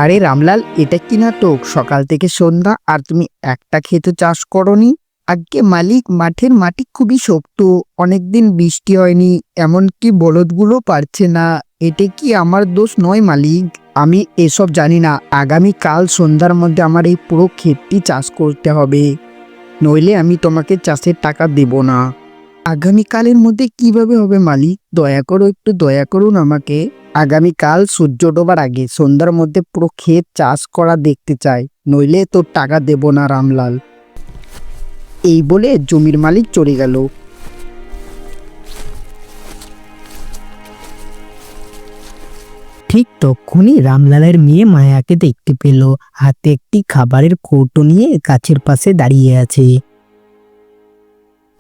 আরে রামলাল, এটা কি নাটক? সকাল থেকে সন্ধ্যা আর তুমি একটা ক্ষেত চাষ করনি? আজ্ঞে মালিক, মাঠের মাটি খুবই শক্ত, অনেকদিন বৃষ্টি হয়নি, এমনকি বলদগুলো পারছে না। এটা কি আমার দোষ নয় মালিক? আমি এসব জানি না। আগামীকাল সন্ধ্যার মধ্যে আমার এই পুরো ক্ষেতটি চাষ করতে হবে, নইলে আমি তোমাকে চাষের টাকা দেব না। আগামীকালের মধ্যে কিভাবে হবে মালিক? দয়া করো, একটু দয়া করুন আমাকে। আগামীকাল সূর্য ডোবার আগে সন্ধ্যার মধ্যে পুরো ক্ষেত চাষ করা দেখতে চাই, নইলে তোর টাকা দেব না রামলাল। এই বলে জমির মালিক চলে গেল। ঠিক তখনই রামলালের মেয়ে মায়াকে দেখতে পেল, হাতে একটি খাবারের কৌটো নিয়ে গাছের পাশে দাঁড়িয়ে আছে।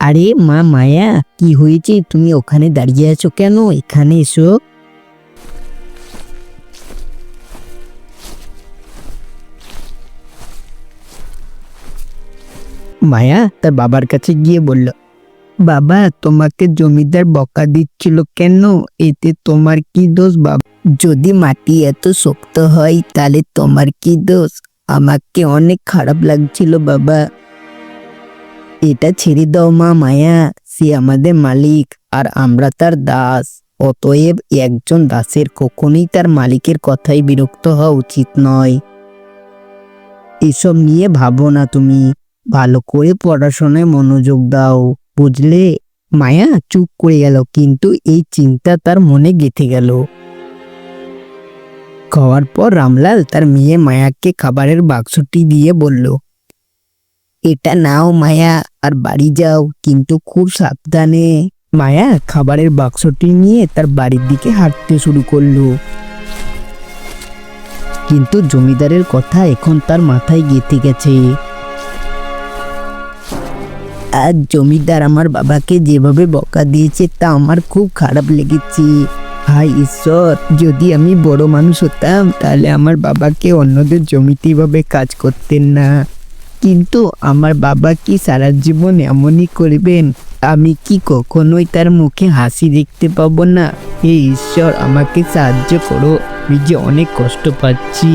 আরে মা মায়া, কি হয়েছে? তুমি ওখানে দাঁড়িয়ে আছো কেন? এখানে এসো। মায়া তার বাবার কাছে গিয়ে বলল, বাবা, তোমাকে জমিদার বকা দিচ্ছিল কেন? এতে তোমার কি দোষ বাবা? যদি মাটি এত শক্ত হয় তাহলে তোমার কি দোষ? আমাকে অনেক খারাপ লাগছিল বাবা। এটা ছেড়ে দাও মা মায়া, সে আমাদের মালিক আর আমরা তার দাস। অতএব একজন দাসের কখনোই তার মালিকের কথাই বিরক্ত হওয়া উচিত নয়। এসব নিয়ে ভাবো না তুমি, ভালো করে পড়াশোনায় মনোযোগ দাও, বুঝলে? মায়া চুপ করে গেল, কিন্তু এই চিন্তা তার মনে গেঁথে গেল। খাওয়ার পর রামলাল তার মেয়ে মায়াকে খাবারের বাক্সটি দিয়ে বলল, এটা নাও মায়া, আর বাড়ি যাও, কিন্তু খুব সাবধানে। মায়া খাবারের বাক্সটি নিয়ে তার বাড়ির দিকে হাঁটতে শুরু করলো। কিন্তু জমিদারের কথা এখন তার মাথায় গেঁথে গেছে। আজ জমিদার আমার বাবাকে যেভাবে বকা দিয়েছে তা আমার খুব খারাপ লেগেছে। হায় ঈশ্বর, যদি আমি বড় মানুষ হতাম তাহলে আমার বাবাকে অন্যদের জমিতে এভাবে কাজ করতেন না। কিন্তু আমার বাবা কি সারা জীবন এমনই করবেন? আমি কি কখনোই তার মুখে হাসি দেখতে পাবো না? হে ঈশ্বর, আমাকে সাহায্য করো, আমি যে অনেক কষ্ট পাচ্ছি।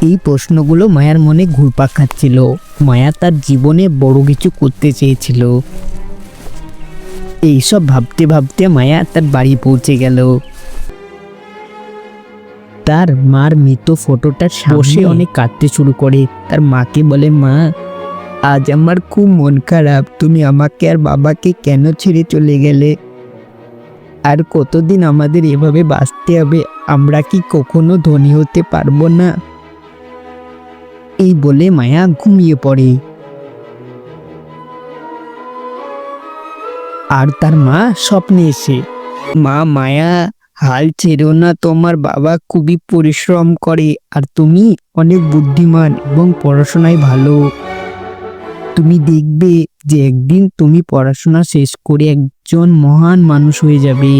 এই প্রশ্নগুলো মায়ার মনে ঘুরপাক খাচ্ছিল। মায়া তার জীবনে বড় কিছু করতে চেয়েছিল। এইসব ভাবতে ভাবতে মায়া তার বাড়ি পৌঁছে গেল। তার মার মৃত ফটোটার সামনে অনেক কাঁদতে শুরু করে। তার মাকে বলে, মা, আজ আমার খুব মন খারাপ, তুমি আমাকে আর বাবাকে কেন ছেড়ে চলে গেলে? আর কতদিন আমাদের এভাবে বাঁচতে হবে? আমরা কি কখনো ধনী হতে পারবো না? এই বলে মায়া ঘুমিয়ে পড়ে। আর তার মা স্বপ্নে এসে, মা মায়া, হাল ছেড়ো না, তোমার বাবা খুবই পরিশ্রম করে আর তুমি অনেক বুদ্ধিমান এবং পড়াশোনায় ভালো। তুমি দেখবে যে একদিন তুমি পড়াশোনা শেষ করে একজন মহান মানুষ হয়ে যাবে।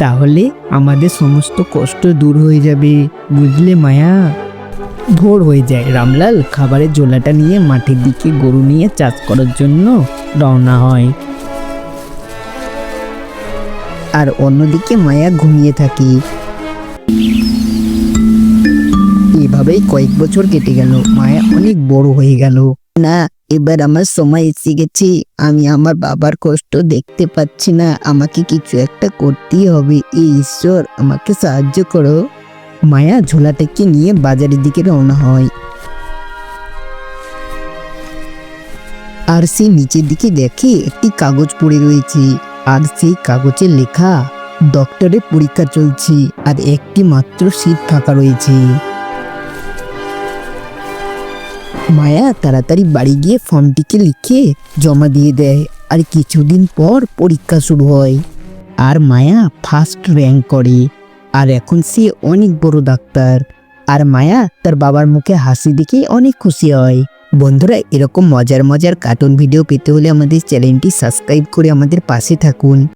তাহলে আমাদের সমস্ত কষ্ট দূর হয়ে যাবে, বুঝলে মায়া? ভোর হয়ে যায়। রামলাল খাবারের ঝোলাটা নিয়ে মাঠের দিকে গরু নিয়ে চাষ করার জন্য রওনা হয়। আর অন্যদিকে মায়া ঘুমিয়ে থাকে। এভাবেই কয়েক বছর কেটে গেল। মায়া অনেক বড় হয়ে গেল। না, এবার আমার সময় এসে গেছে। আমি আমার বাবার কষ্ট দেখতে পাচ্ছি না, আমাকে কিছু একটা করতেই হবে। এই ঈশ্বর, আমাকে সাহায্য করো। মায়া ঝোলাটাকে নিয়ে বাজারের দিকে রওনা হয়। আর সে নিচের দিকে দেখে একটি কাগজ পড়ে রয়েছে, আর সেই কাগজে লেখা, ডক্টরের পরীক্ষা চলছে আর একটি মাত্র সিট ফাঁকা রয়েছে। মায়া তাড়াতাড়ি বাড়ি গিয়ে ফর্মটিকে লিখে জমা দিয়ে দেয়। আর কিছুদিন পর পরীক্ষা শুরু হয়, আর মায়া ফার্স্ট র্যাঙ্ক করে। আর এখন সে অনেক বড় ডাক্তার। আর মায়া তার বাবার মুখে হাসি দেখে অনেক খুশি হয়। বন্ধুরা, এরকম মজার মজার কার্টুন ভিডিও পেতে হলে আমাদের চ্যানেলটি সাবস্ক্রাইব করে আমাদের পাশে থাকুন।